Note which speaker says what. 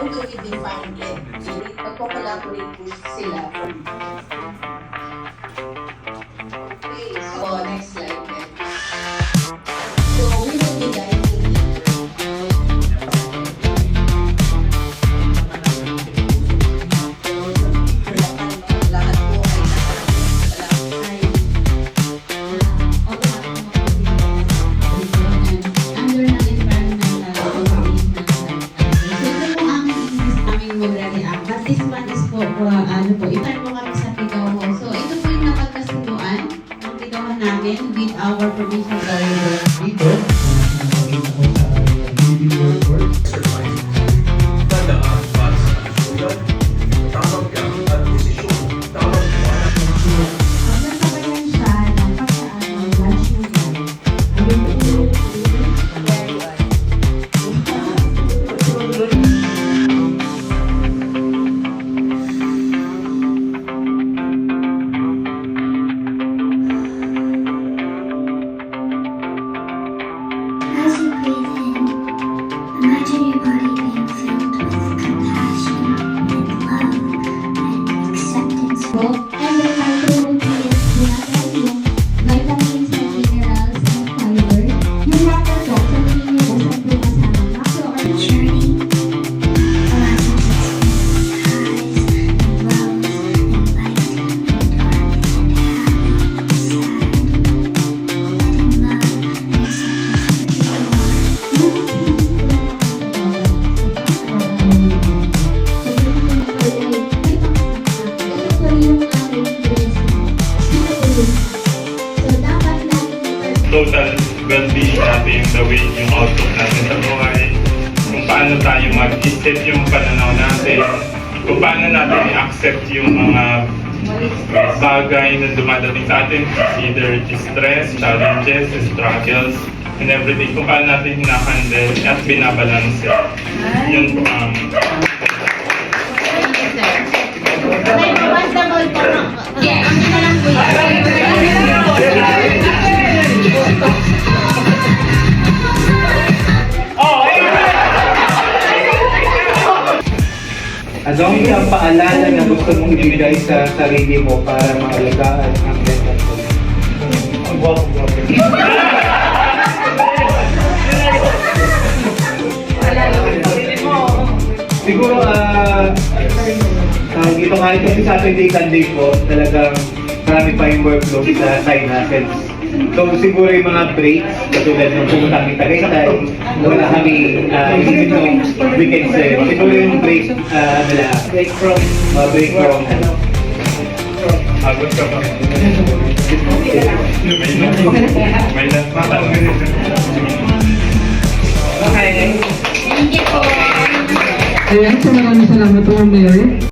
Speaker 1: how do we define it? Magpo-collaborate po sila. Okay, so next slide. So we will be diving lahat po ay
Speaker 2: under ng environmental policies ng Santa. So ito po ang aming magre-react. But this one is po, itan po kami sa Pigaho. So ito po yung napagkasunuan ng Pigaho namin with our provincial government.
Speaker 3: Dito, nakakita ko sa BB Workforce.
Speaker 4: Tandaan, para sa kalusugan, tamang gamit at posisyon, tamang buwan.
Speaker 2: Pag nasabayan siya ng pagkaan ng blood sugar, ayun po yung
Speaker 1: very good.
Speaker 5: As you breathe in, imagine your body being filled with compassion and love and acceptance.
Speaker 2: and the micronutrients ginagaya yung vitamins and minerals and fiber. Yung water po, sabihin niyo po sa po kasama macro or
Speaker 5: Journey allows you to experience highs and lows and light and dark and happy and sad. Letting love and acceptance be more.
Speaker 6: Total well-being natin, the way yung outlook natin sa buhay, kung paano tayo mag-isip yung pananaw natin, kung paano natin i-accept yung mga bagay na dumadating sa atin, either stress, challenges, struggles, and everything, kung paano natin hinahandle at binabalance. Yun po ang
Speaker 3: Ano ang isang paalala na gusto mong ibigay sa sarili mo para maalagaan ang mental health? Ang guwapo-guwapo. Siguro, dito nga ito si Saturday, Sunday po, talagang marami pa yung workload sa side hustles. So siguro yung mga breaks, katulad ng pumunta kami Tagaytay, wala kami isipin ng weekends eh. Siguro yung break, break from,
Speaker 6: agos ka pa. May last pa.
Speaker 3: Ayan, so maraming salamat po, Mary.